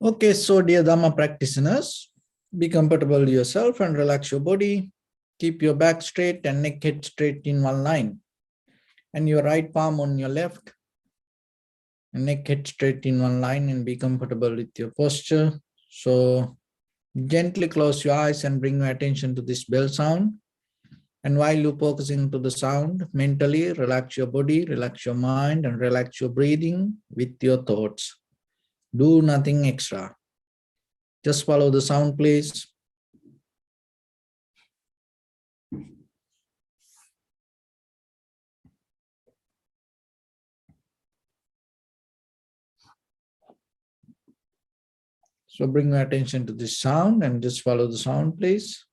Okay, so dear Dhamma practitioners, be comfortable yourself and relax your body. Keep your back straight and neck head straight in one line. And your right palm on your left. And neck head straight in one line, and be comfortable with your posture. So gently close your eyes and bring your attention to this bell sound. And while you're focusing to the sound, mentally relax your body, relax your mind, and relax your breathing with your thoughts. Do nothing extra. Just follow the sound, please. So bring your attention to this sound and just follow the sound, please.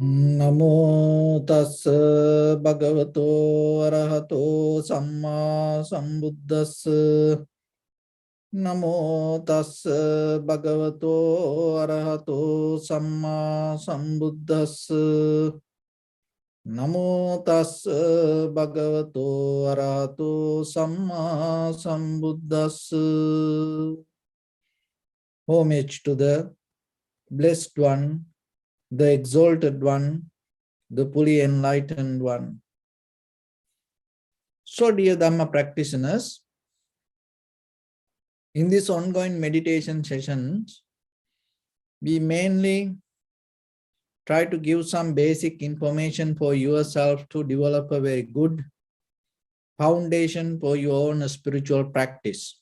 Namo tassa bhagavato arahato samma sambuddhassa. Namo tassa bhagavato arahato samma sambuddhassa. Namo tassa bhagavato arahato samma sambuddhassa. Homage to the Blessed One, the Exalted One, the fully enlightened One. So, dear Dhamma practitioners, in this ongoing meditation sessions, we mainly try to give some basic information for yourself to develop a very good foundation for your own spiritual practice.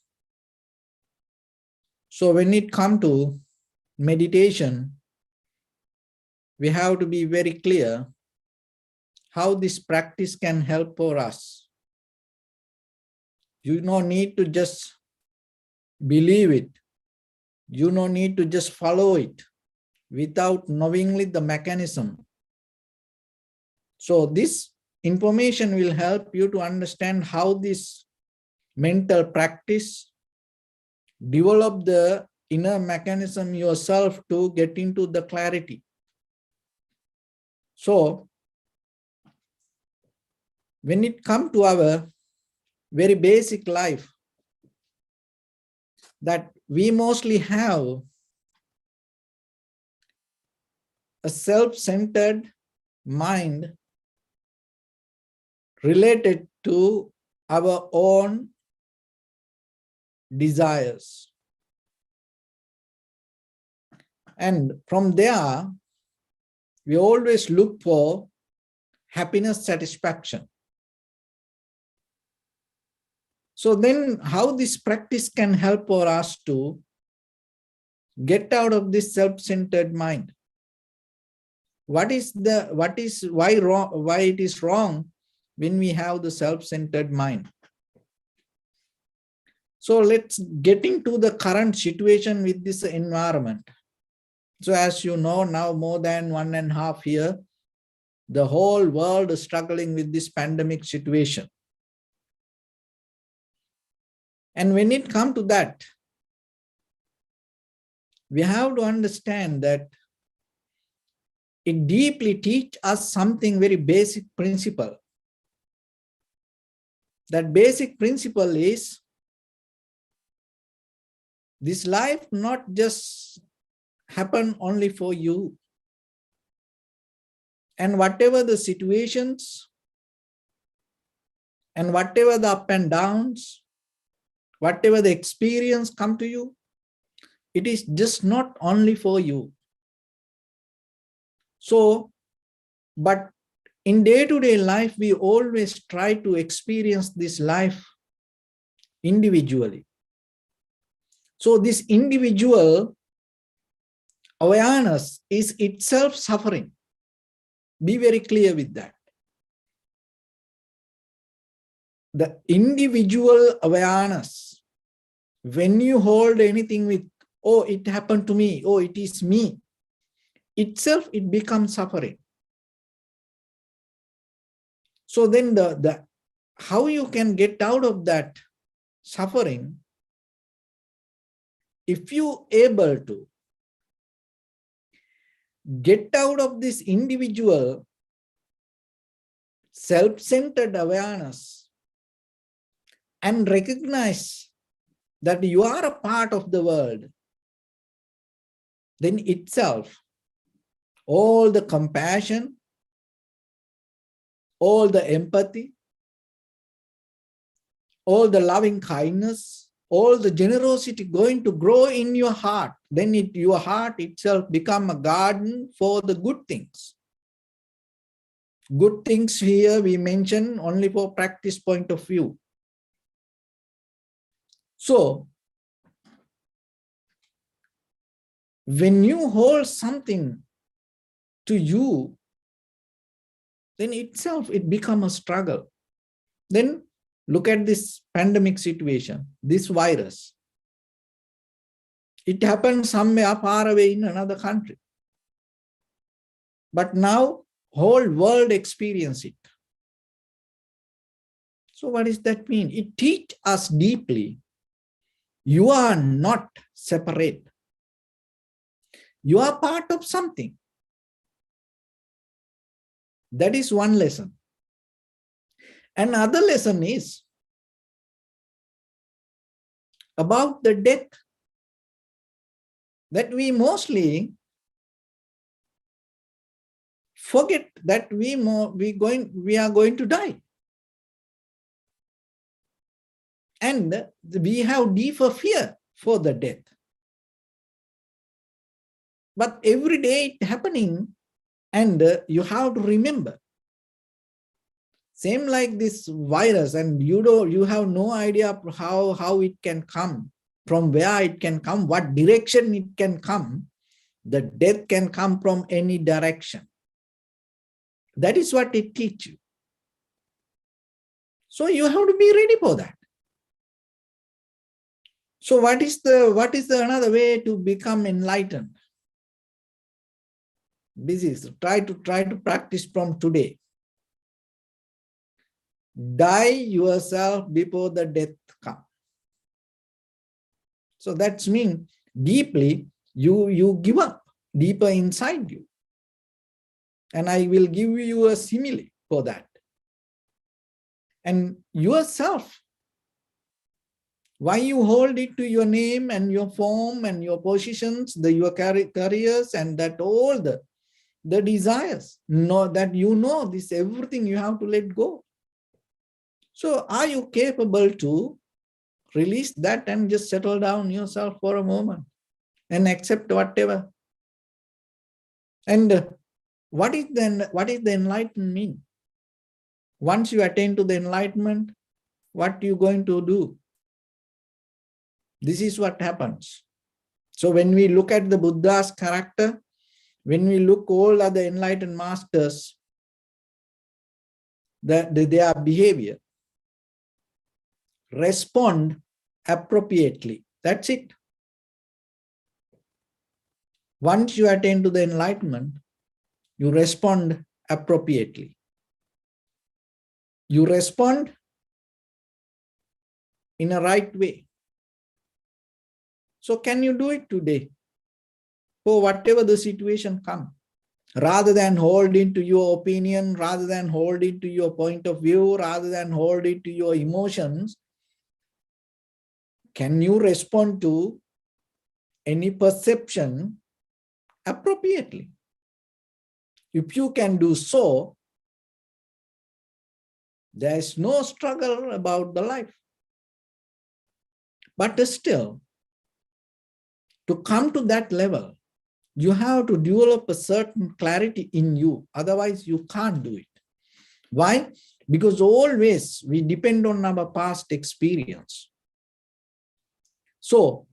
So when it comes to meditation, we have to be very clear how this practice can help for us. You don't need to just believe it. You don't need to just follow it without knowingly the mechanism. So this information will help you to understand how this mental practice develop the inner mechanism yourself to get into the clarity. So when it comes to our very basic life, that we mostly have a self-centered mind related to our own desires. And from there, we always look for happiness, satisfaction. So then how this practice can help for us to get out of this self-centered mind? Why it is wrong when we have the self-centered mind? So let's get into the current situation with this environment. So as you know, now more than 1.5 years, the whole world is struggling with this pandemic situation. And when it comes to that, we have to understand that it deeply teaches us something very basic principle. That basic principle is this life not just happen only for you. And whatever the situations and whatever the up and downs, whatever the experience come to you, it is just not only for you. So, but In day-to-day life, we always try to experience this life individually. So this individual awareness is itself suffering. Be very clear with that. The individual awareness, when you hold anything with, oh, it happened to me, oh, it is me, itself, it becomes suffering. So then how you can get out of that suffering, if you able to get out of this individual self-centered awareness and recognize that you are a part of the world, then itself, all the compassion, all the empathy, all the loving kindness, all the generosity going to grow in your heart. Then your heart itself become a garden for the good things. Good things here we mention only for practice point of view. So, when you hold something to you, then itself it becomes a struggle. Then look at this pandemic situation, this virus. It happened somewhere far away in another country. But now, whole world experience it. So what does that mean? It teaches us deeply, you are not separate. You are part of something. That is one lesson. Another lesson is about the death, that we mostly forget that we are going to die. And we have deeper fear for the death. But every day it's happening, and you have to remember. Same like this virus, and you have no idea how it can come, from where it can come, what direction it can come. The death can come from any direction. That is what it teaches you. So you have to be ready for that. So what is the another way to become enlightened? This is try to practice from today. Die yourself before the death comes. So that means deeply you give up deeper inside you. And I will give you a simile for that. And yourself, why you hold it to your name and your form and your positions, your careers, and that all the desires, that this everything you have to let go. So are you capable to release that and just settle down yourself for a moment and accept whatever? And what is the enlightenment mean? Once you attain to the enlightenment, what are you going to do? This is what happens. So when we look at the Buddha's character, when we look all other enlightened masters, their behavior, respond appropriately. That's it. Once you attain to the enlightenment, you respond appropriately. You respond in a right way. So can you do it today? For whatever the situation comes, rather than hold into your opinion, rather than hold into your point of view, rather than hold into your emotions, can you respond to any perception appropriately? If you can do so, there is no struggle about the life. But still, to come to that level, you have to develop a certain clarity in you. Otherwise, you can't do it. Why? Because always we depend on our past experience. So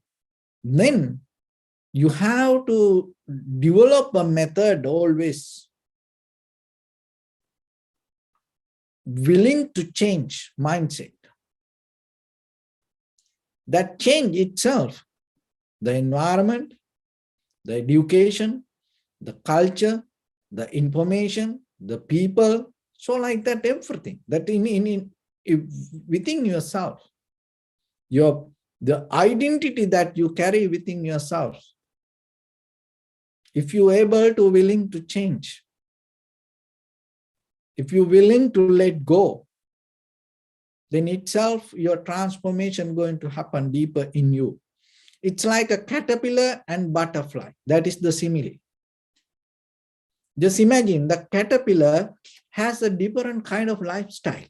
then you have to develop a method always willing to change mindset. That change itself, the environment, the education, the culture, the information, the people, so like that, everything that within yourself, the identity that you carry within yourself, if you're able to willing to change, if you're willing to let go, then itself your transformation going to happen deeper in you. It's like a caterpillar and butterfly. That is the simile. Just imagine the caterpillar has a different kind of lifestyle.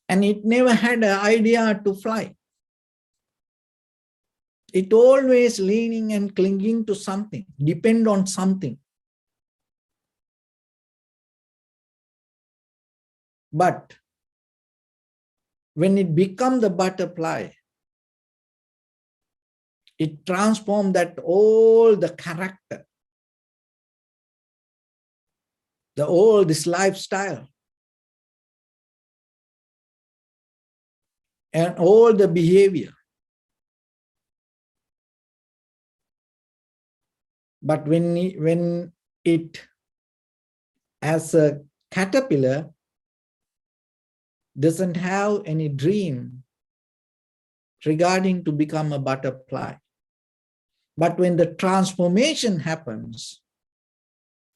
And it never had an idea to fly. It always leaning and clinging to something, depend on something. But when it becomes the butterfly, it transforms that all the character, all this lifestyle, and all the behavior. But when it as a caterpillar doesn't have any dream regarding to become a butterfly. But when the transformation happens,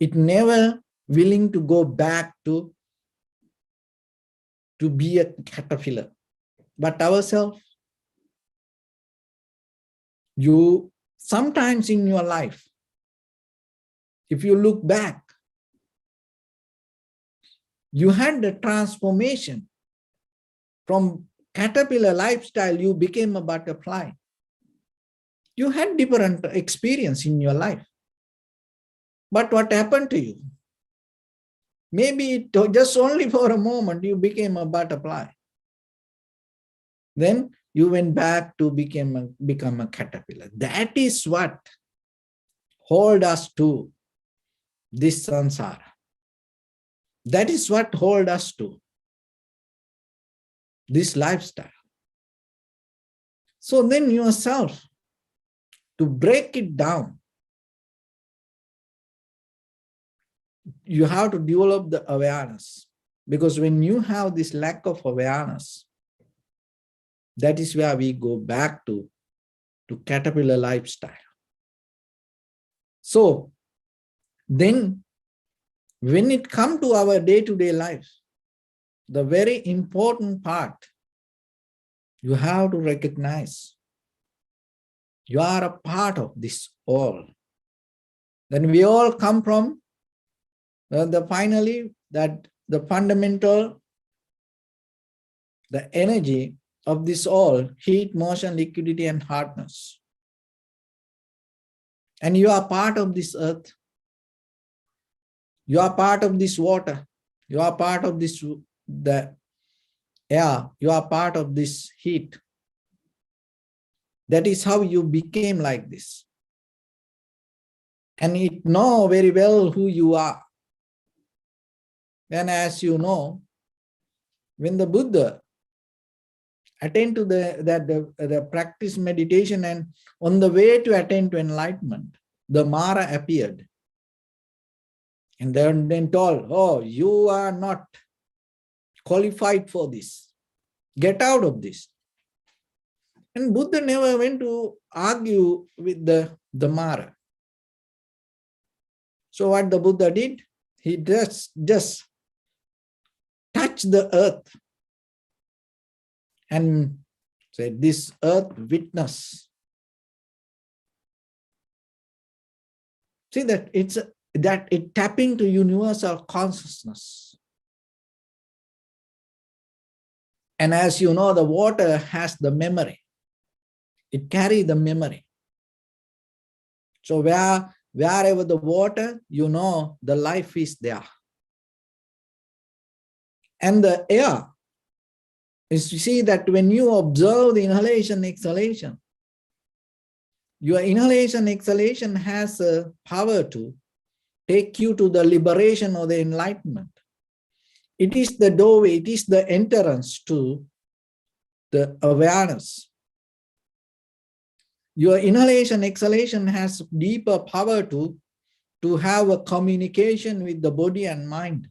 it never willing to go back to be a caterpillar. But ourselves, you sometimes in your life, if you look back, you had the transformation from caterpillar lifestyle, you became a butterfly. You had different experience in your life. But what happened to you? Maybe just only for a moment you became a butterfly. Then you went back to become a caterpillar. That is what hold us to this samsara. That is what hold us to this lifestyle. So then yourself, to break it down, you have to develop the awareness. Because when you have this lack of awareness, that is where we go back to caterpillar lifestyle. So then when it comes to our day-to-day life, the very important part, you have to recognize you are a part of this all. Then we all come from finally that the fundamental, the energy of this all, heat, motion, liquidity, and hardness. And you are part of this earth. You are part of this water. You are part of this, the air. You are part of this heat. That is how you became like this. And it know very well who you are. And as you know, when the Buddha attend to the practice meditation, and on the way to attain to enlightenment, the Mara appeared. And then told, oh, you are not qualified for this. Get out of this. And Buddha never went to argue with the Mara. So what the Buddha did, he just touched the earth and said, this earth witness. See that it tapping to universal consciousness. And as you know, the water has the memory. It carries the memory. So where Wherever the water, you know the life is there. And the air is, you see that when you observe the inhalation, exhalation, your inhalation, exhalation has a power to take you to the liberation or the enlightenment. It is the doorway, it is the entrance to the awareness. Your inhalation, exhalation has deeper power to have a communication with the body and mind.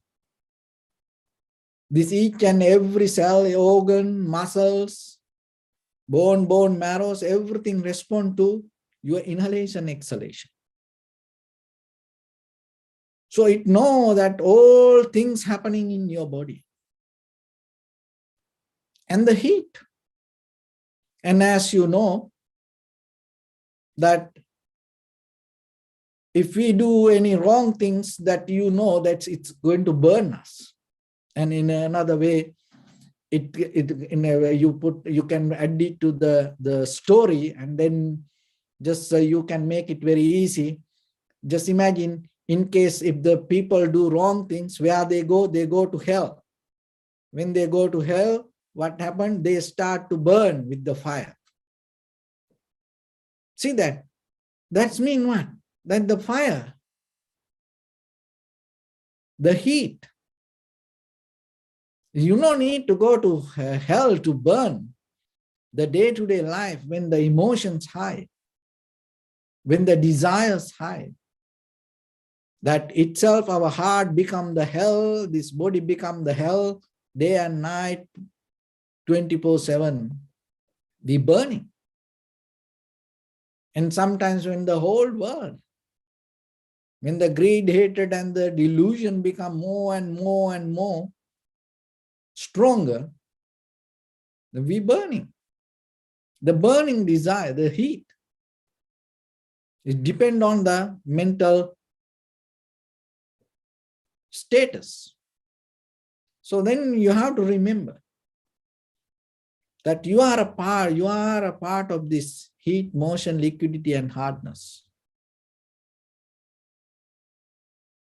This each and every cell, organ, muscles, bone marrows, everything respond to your inhalation, exhalation. So it knows that all things happening in your body. And the heat. And as you know, that if we do any wrong things, that you know that it's going to burn us. And in another way, in a way you can add it to the story, and then just so you can make it very easy. Just imagine, in case if the people do wrong things, where they go to hell. When they go to hell, what happened? They start to burn with the fire. See that? That's mean what? That the fire, the heat, you don't need to go to hell to burn. The day-to-day life, when the emotions high, when the desires high, that itself our heart become the hell, this body become the hell, day and night, 24/7, we burning. And sometimes when the whole world, when the greed, hatred, and the delusion become more and more and more stronger, we burning. The burning desire, the heat, it depends on the mental status. So then you have to remember that you are a part of this heat, motion, liquidity, and hardness.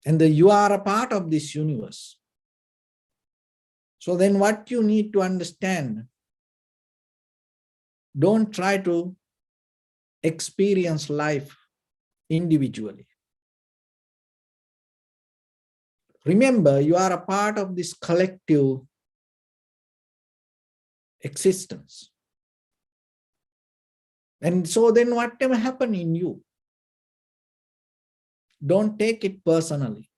And you are a part of this universe. So then what you need to understand, don't try to experience life individually. Remember, you are a part of this collective existence. And so then whatever happens in you, don't take it personally.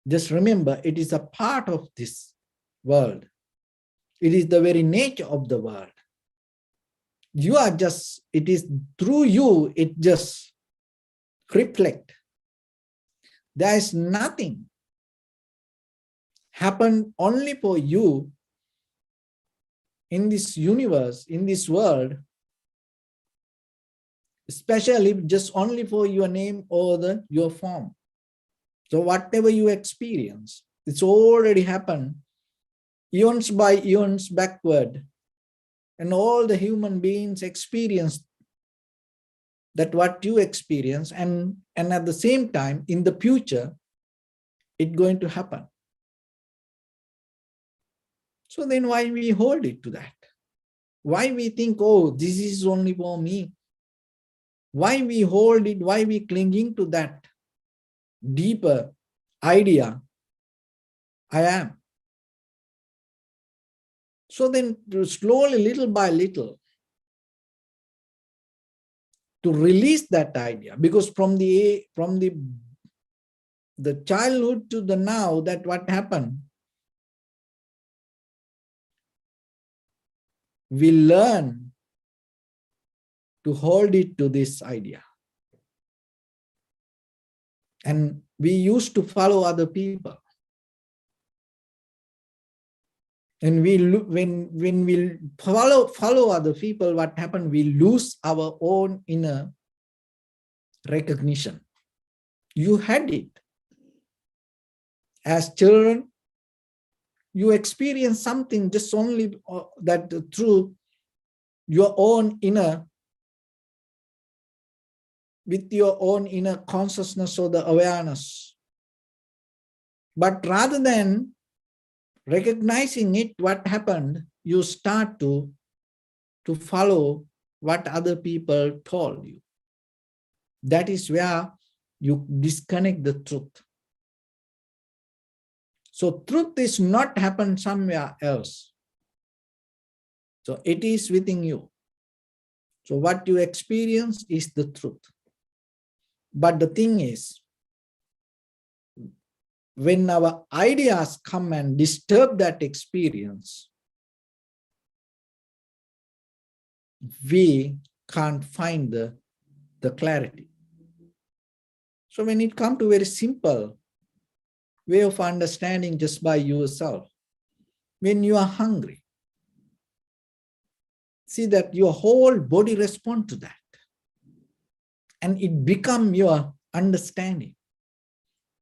Just remember, it is a part of this world. It is the very nature of the world. You are just, it is through you, it just reflect. There is nothing happen only for you in this universe, in this world, especially just only for your name or your form. So whatever you experience, it's already happened eons by eons backward. And all the human beings experience that what you experience, and at the same time, in the future, it's going to happen. So then why we hold it to that? Why we think, oh, this is only for me? Why we hold it? Why we clinging to that deeper idea, I am? So then slowly, little by little, to release that idea, because from the childhood to the now, that what happened, we learn to hold it to this idea. And we used to follow other people. And when we follow other people, what happened? We lose our own inner recognition. You had it. As children, you experience something just only that through your own inner with your own inner consciousness or the awareness. But rather than recognizing it, what happened, you start to follow what other people told you. That is where you disconnect the truth. So truth is not happen somewhere else. So it is within you. So what you experience is the truth. But the thing is, when our ideas come and disturb that experience, we can't find the clarity. So when it comes to very simple way of understanding just by yourself, when you are hungry, see that your whole body responds to that. And it becomes your understanding.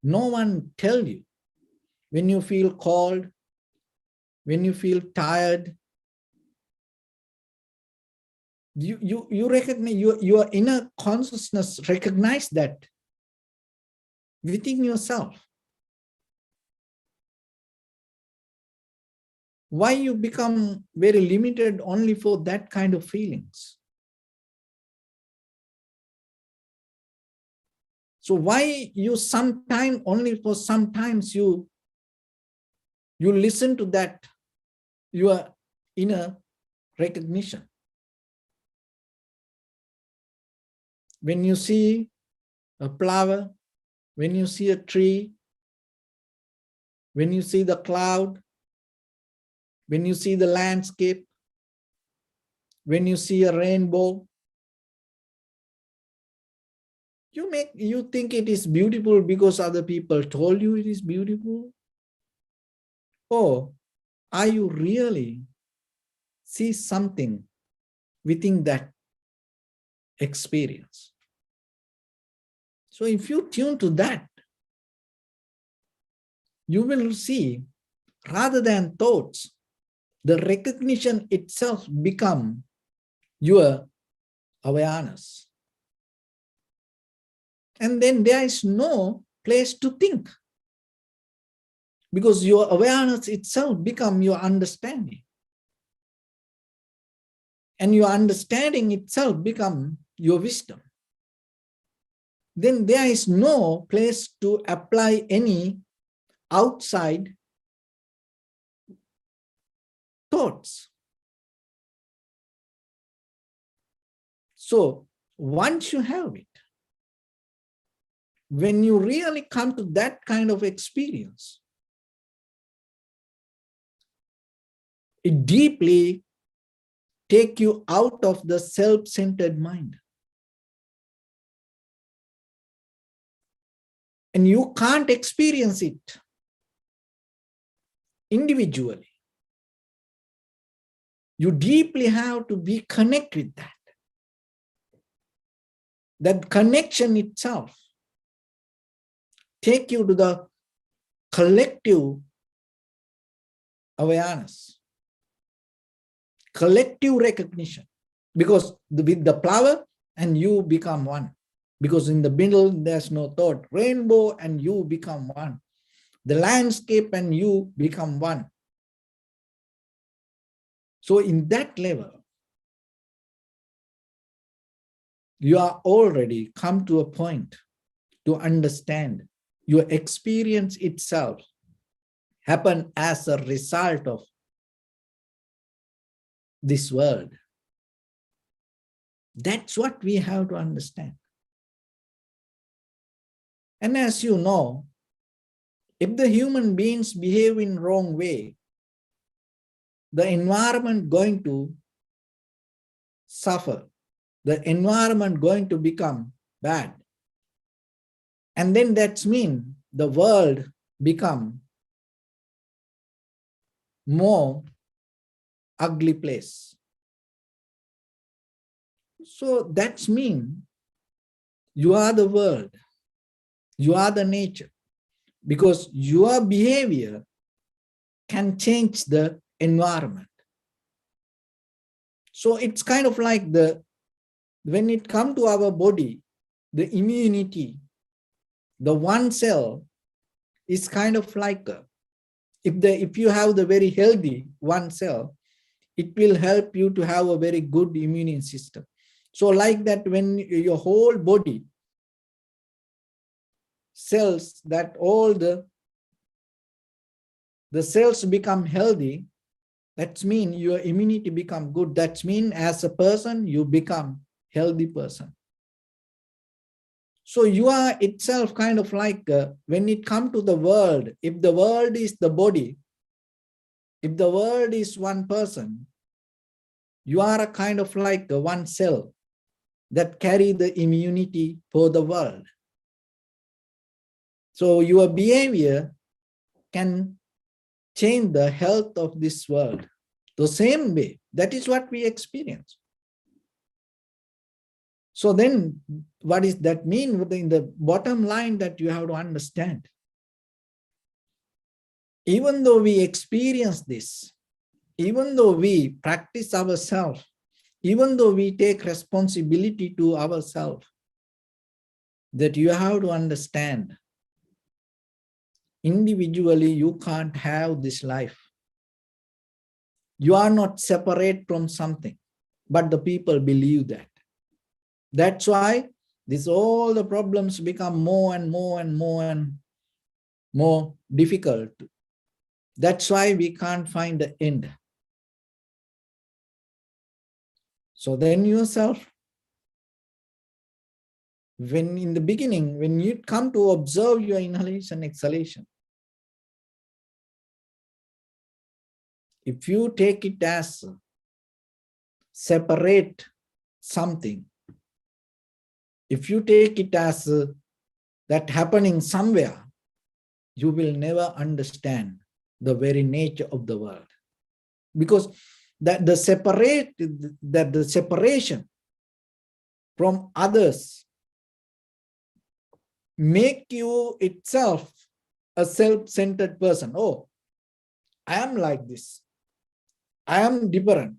No one tells you when you feel cold, when you feel tired, you recognize, your inner consciousness recognize that within yourself. Why you become very limited only for that kind of feelings? So why you sometime, only for sometimes you listen to that, your inner recognition? When you see a flower, when you see a tree, when you see the cloud, when you see the landscape, when you see a rainbow, you think it is beautiful because other people told you it is beautiful? Or are you really see something within that experience? So if you tune to that, you will see, rather than thoughts, the recognition itself become your awareness. And then there is no place to think, because your awareness itself become your understanding. And your understanding itself become your wisdom. Then there is no place to apply any outside thoughts. So once you have it, when you really come to that kind of experience, it deeply take you out of the self-centered mind. And you can't experience it individually. You deeply have to be connected with that. That connection itself take you to the collective awareness, collective recognition. Because with the flower and you become one. Because in the middle, there's no thought. Rainbow and you become one. The landscape and you become one. So in that level, you are already come to a point to understand your experience itself happen as a result of this world. That's what we have to understand. And as you know, if the human beings behave in wrong way, the environment going to suffer. The environment going to become bad. And then that's mean the world become more ugly place. So that's mean you are the world. You are the nature. Because your behavior can change the environment. So it's kind of like when it comes to our body, the immunity, the one cell is kind of like if you have the very healthy one cell, it will help you to have a very good immune system. So like that, when your whole body cells, that all the cells become healthy, that means your immunity become good. That means as a person, you become healthy person. So you are itself kind of like, when it comes to the world, if the world is the body, if the world is one person, you are a kind of like one cell that carry the immunity for the world. So your behavior can change the health of this world. The same way, that is what we experience. So then what does that mean? In the bottom line that you have to understand, even though we experience this, even though we practice ourselves, even though we take responsibility to ourselves, that you have to understand, individually you can't have this life. You are not separate from something, but the people believe that. That's why all the problems become more and more and more and more difficult. That's why we can't find the end. So then yourself, when in the beginning, when you come to observe your inhalation, exhalation, if you take it as separate something, if you take it as that happening somewhere, you will never understand the very nature of the world. Because the separation from others make you itself a self-centered person. Oh, I am like this. I am different.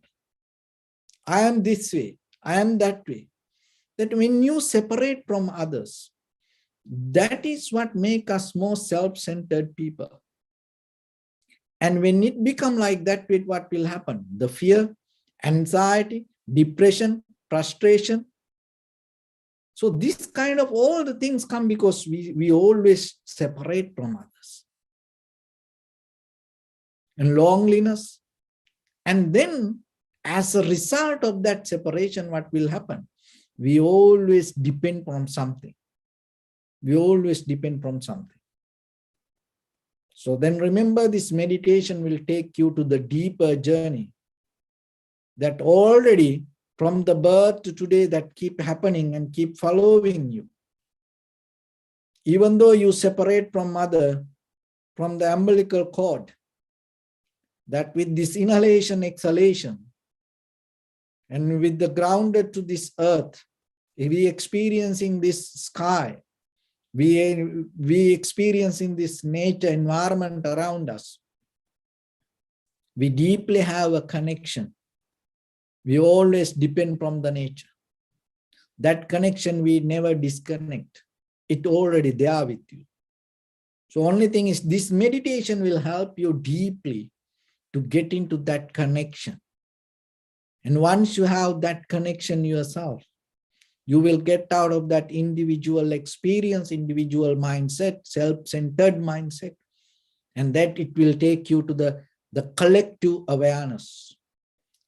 I am this way. I am that way. That when you separate from others, that is what makes us more self-centered people. And when it becomes like that, what will happen? The fear, anxiety, depression, frustration. So this kind of all the things come because we always separate from others. And loneliness. And then as a result of that separation, what will happen? We always depend on something. We always depend on something. So then remember, this meditation will take you to the deeper journey that already from the birth to today that keep happening and keep following you. Even though you separate from mother, from the umbilical cord, that with this inhalation, exhalation, and with the grounded to this earth, we experiencing this sky, we experiencing this nature environment around us, we deeply have a connection. We always depend from the nature. That connection we never disconnect. It already there with you. So only thing is this meditation will help you deeply to get into that connection. And once you have that connection yourself, you will get out of that individual experience, individual mindset, self-centered mindset, and that it will take you to the collective awareness.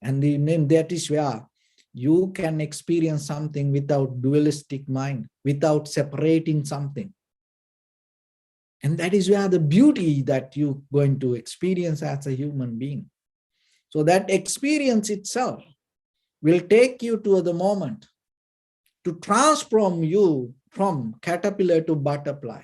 And that is where you can experience something without dualistic mind, without separating something. And that is where the beauty that you're going to experience as a human being. So that experience itself will take you to the moment to transform you from caterpillar to butterfly.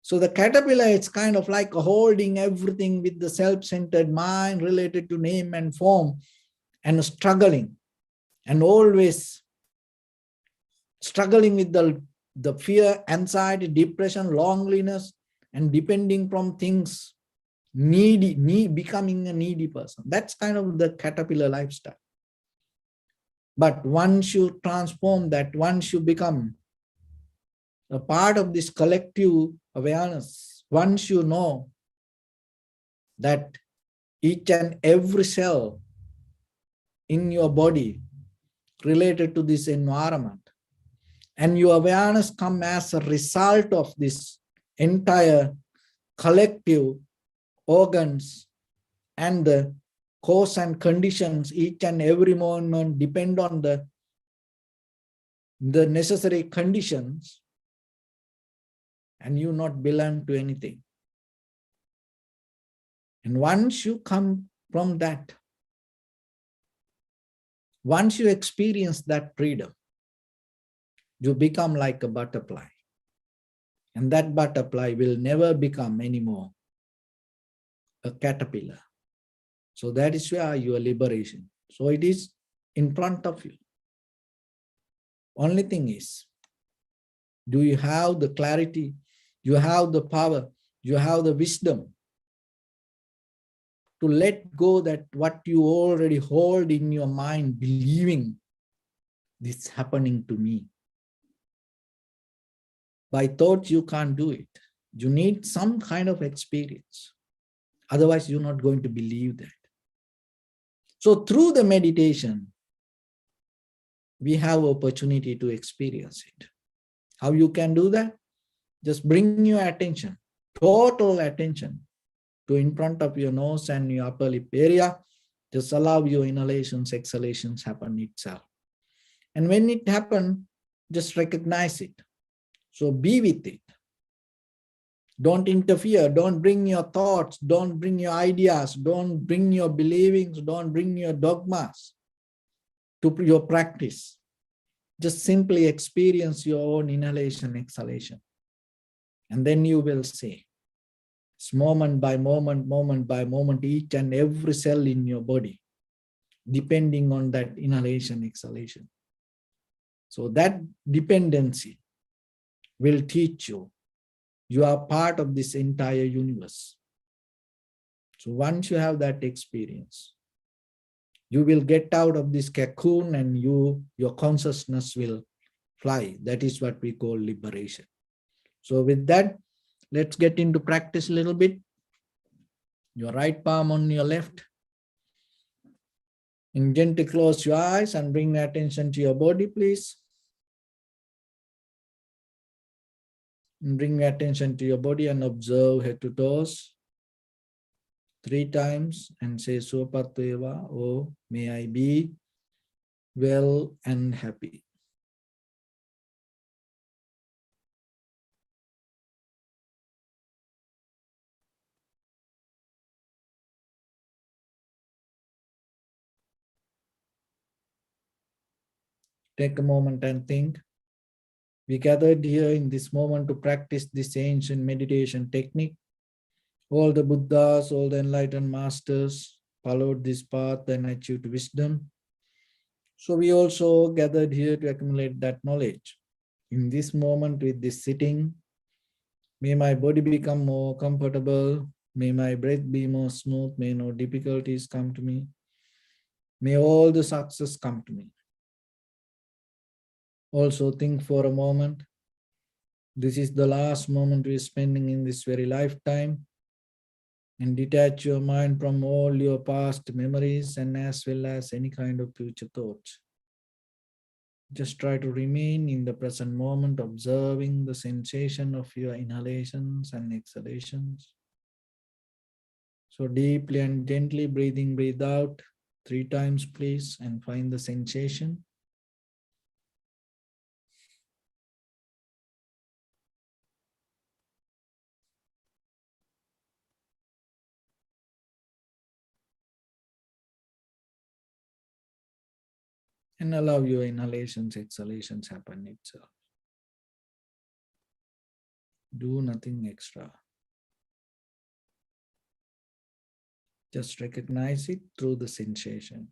So the caterpillar is kind of like holding everything with the self-centered mind related to name and form and struggling and always struggling with the fear, anxiety, depression, loneliness, and depending from things, becoming a needy person. That's kind of the caterpillar lifestyle. But once you transform that, once you become a part of this collective awareness, once you know that each and every cell in your body related to this environment, and your awareness come as a result of this entire collective organs and the cause and conditions, each and every moment depend on the necessary conditions, and you not belong to anything. And once you come from that, once you experience that freedom, you become like a butterfly. And that butterfly will never become anymore a caterpillar. So that is where your liberation. So it is in front of you. Only thing is, do you have the clarity? You have the power, you have the wisdom to let go that what you already hold in your mind, believing this happening to me. By thought, you can't do it. You need some kind of experience. Otherwise, you're not going to believe that. So through the meditation, we have opportunity to experience it. How you can do that? Just bring your attention, total attention, to in front of your nose and your upper lip area. Just allow your inhalations, exhalations happen itself. And when it happens, just recognize it. So be with it. Don't interfere. Don't bring your thoughts. Don't bring your ideas. Don't bring your believings. Don't bring your dogmas to your practice. Just simply experience your own inhalation, exhalation. And then you will see. It's moment by moment, moment by moment, each and every cell in your body, depending on that inhalation, exhalation. So that dependency will teach you. You are part of this entire universe. So once you have that experience, you will get out of this cocoon and your consciousness will fly. That is what we call liberation. So with that, let's get into practice a little bit. Your right palm on your left. And gently close your eyes and bring attention to your body, please. And bring attention to your body and observe head to toes 3 times and say Sopateva, oh, may I be well and happy. Take a moment and think. We gathered here in this moment to practice this ancient meditation technique. All the Buddhas, all the enlightened masters followed this path and achieved wisdom. So we also gathered here to accumulate that knowledge. In this moment with this sitting, may my body become more comfortable. May my breath be more smooth. May no difficulties come to me. May all the success come to me. Also think for a moment. This is the last moment we're spending in this very lifetime. And detach your mind from all your past memories and as well as any kind of future thoughts. Just try to remain in the present moment, observing the sensation of your inhalations and exhalations. So deeply and gently breathing, breathe out 3 times, please, and find the sensation. And allow your inhalations, exhalations happen itself. Do nothing extra. Just recognize it through the sensation.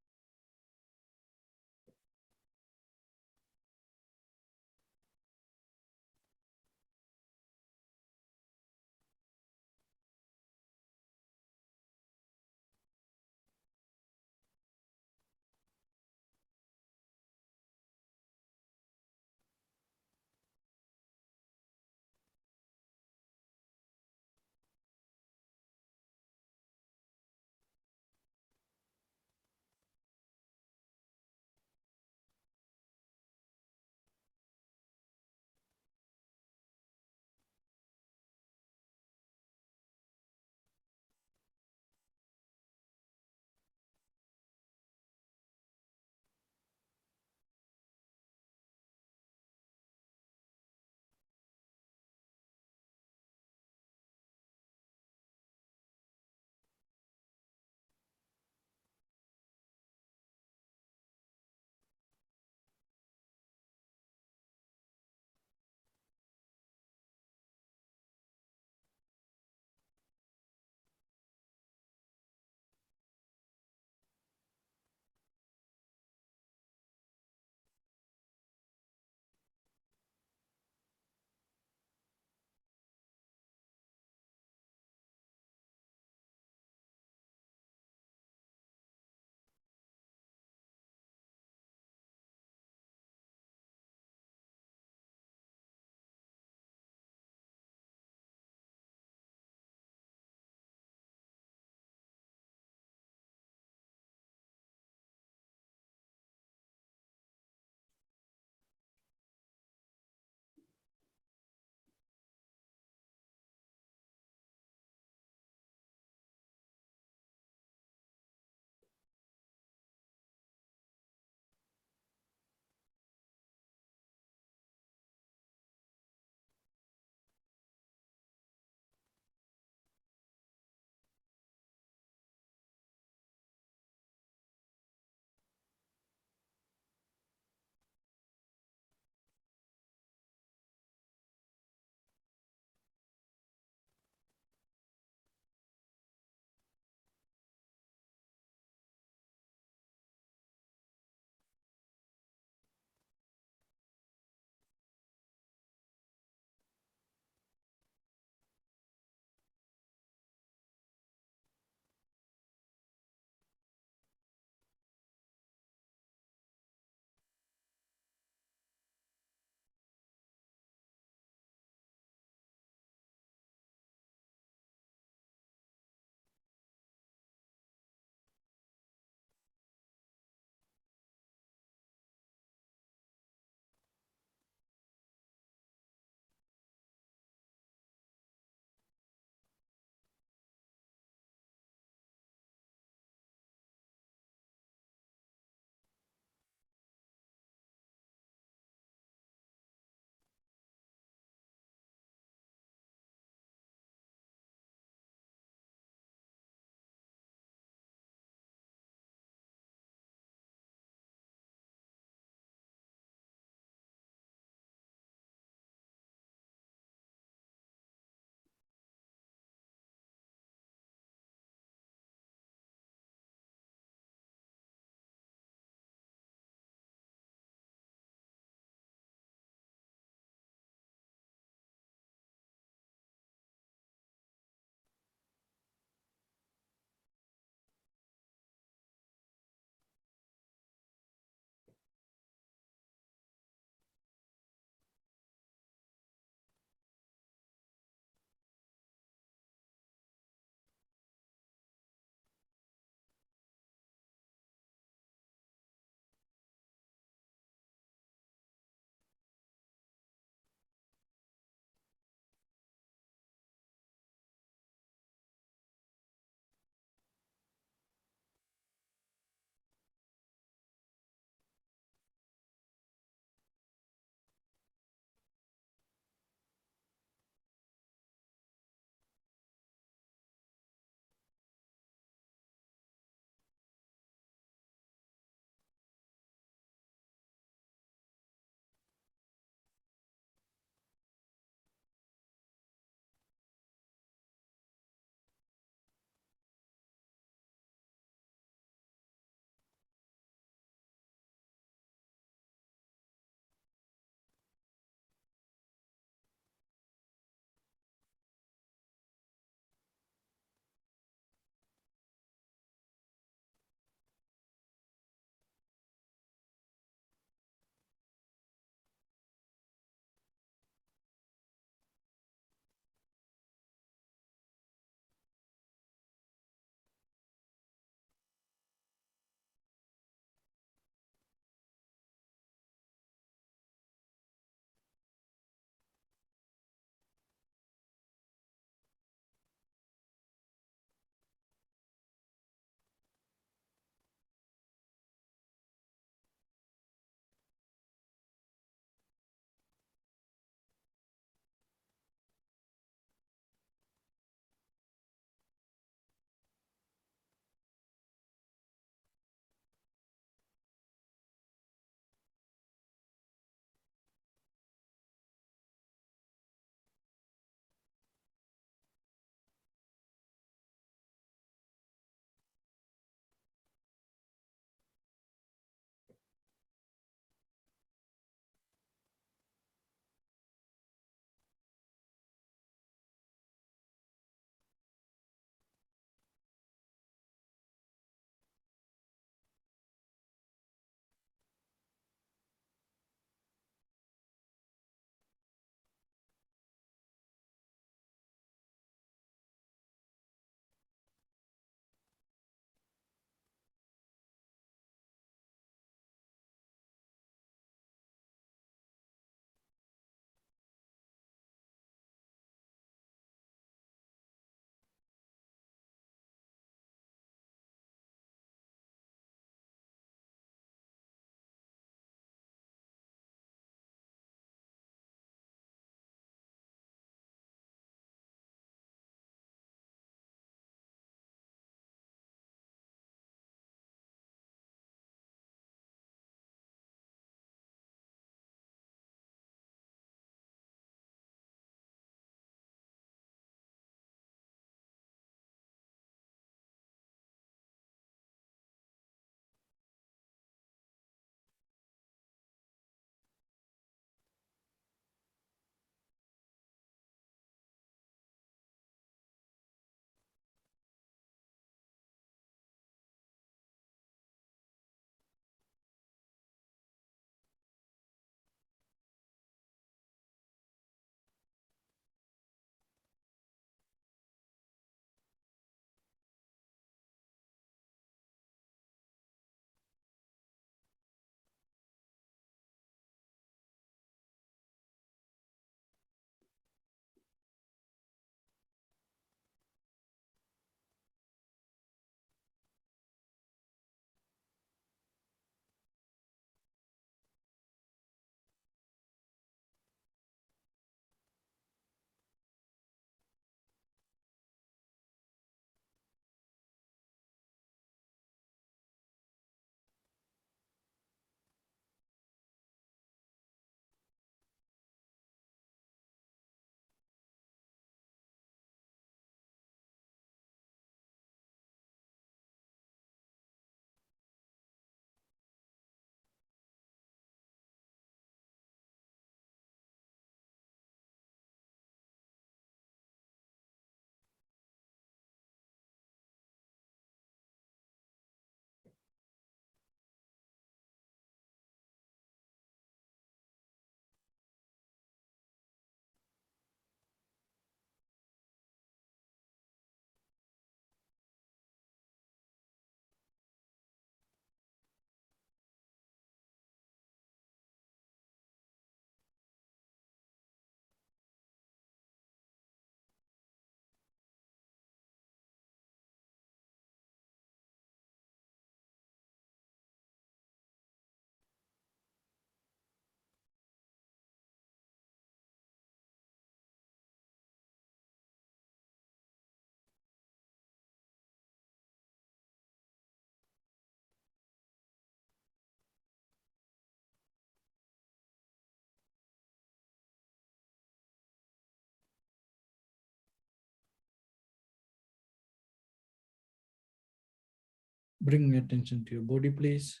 Bring attention to your body, please.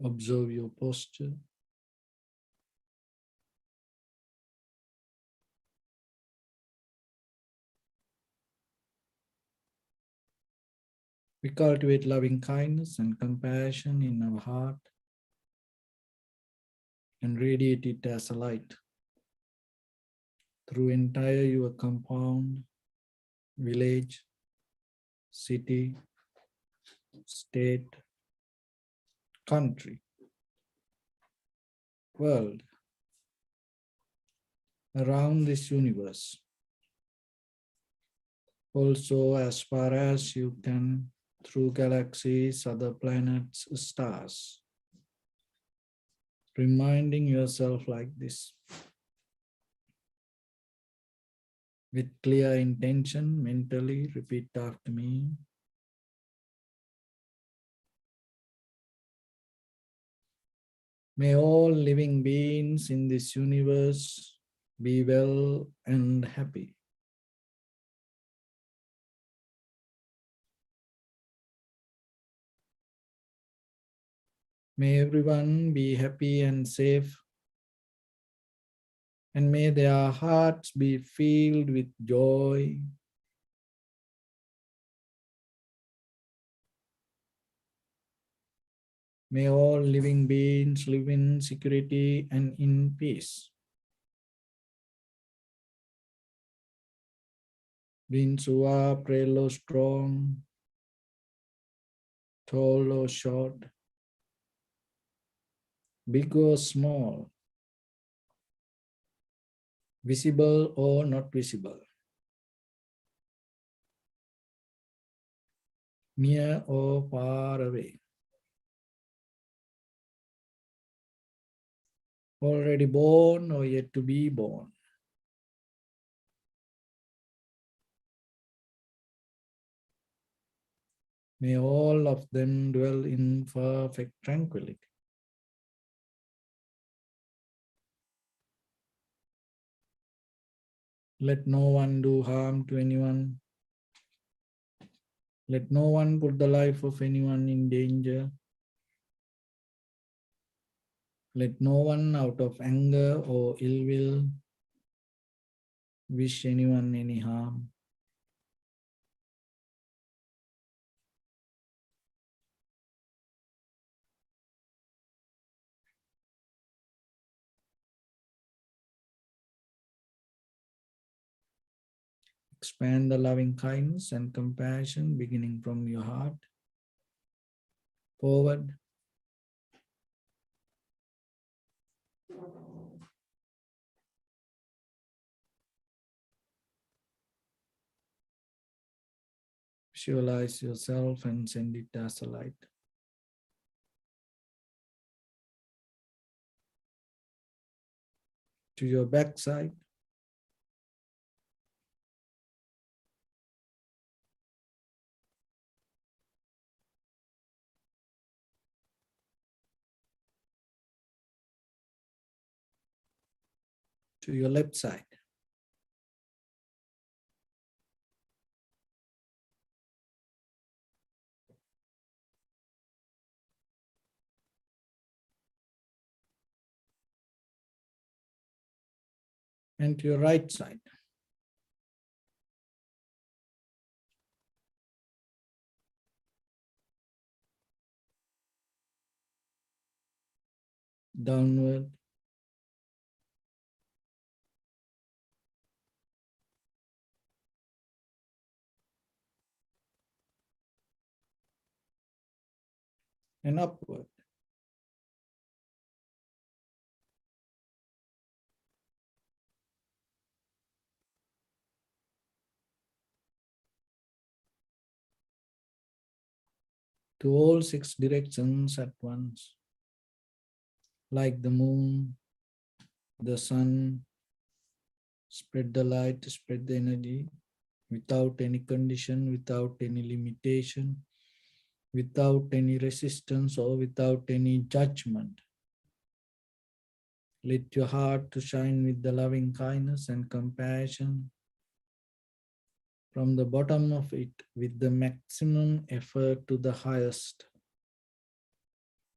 Observe your posture. We cultivate loving kindness and compassion in our heart and radiate it as a light through entire your compound, village, city, state, country, world, around this universe. Also, as far as you can, through galaxies, other planets, stars. Reminding yourself like this. With clear intention, mentally repeat after me. May all living beings in this universe be well and happy. May everyone be happy and safe, and may their hearts be filled with joy. May all living beings live in security and in peace. Beings who are frail or strong, tall or short, big or small, visible or not visible, near or far away, already born or yet to be born. May all of them dwell in perfect tranquility. Let no one do harm to anyone. Let no one put the life of anyone in danger. Let no one out of anger or ill will wish anyone any harm. Expand the loving kindness and compassion beginning from your heart forward. Visualize yourself and send it as a light. To your backside. To your left side. And to your right side. Downward. And upward. To all 6 directions at once. Like the moon, the sun, spread the light, spread the energy without any condition, without any limitation, without any resistance or without any judgment. Let your heart to shine with the loving kindness and compassion from the bottom of it with the maximum effort to the highest,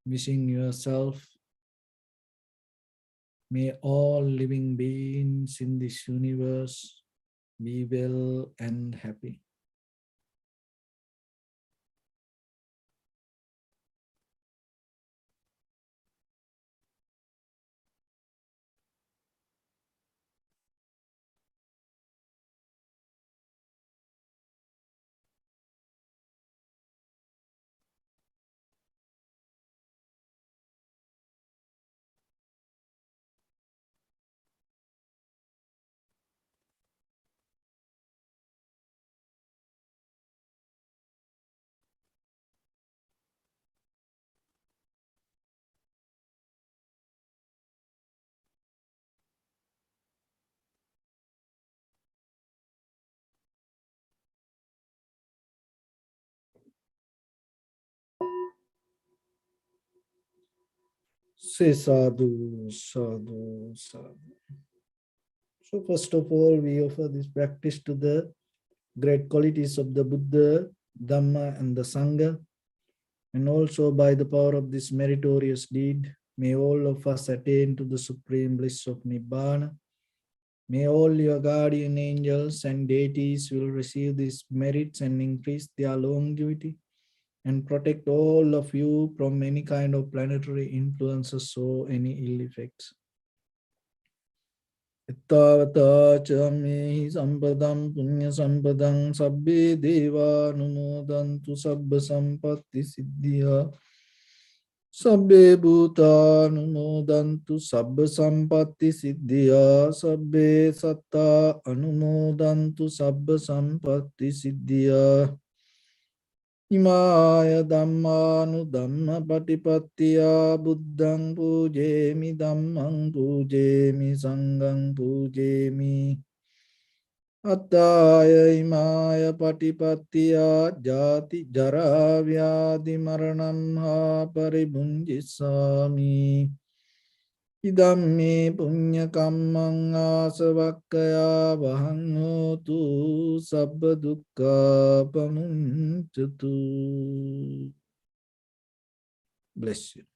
wishing yourself, may all living beings in this universe be well and happy. Say sadhu, sadhu, sadhu. So first of all, we offer this practice to the great qualities of the Buddha, Dhamma, and the Sangha. And also by the power of this meritorious deed, may all of us attain to the supreme bliss of Nibbana. May all your guardian angels and deities will receive these merits and increase their longevity and protect all of you from any kind of planetary influences or any ill effects. Ittavata chami sampadam punya sampadam sabbe deva numodantu sabba sampatti siddhya sabbe bhuta numodantu sabba sampatti siddhya sabbe satta anumodantu sabba sampatti siddhya Imaya dhammanu dhamma patipattiya buddhang pujemi dhammang pujemi sanghang pujemi attaya imaya patipattiya jati jara vyadi maranam ha paribunjissami idam me punya kammang asavakkaya vahang hotu sabba dukkha pamuncatu. Bless you.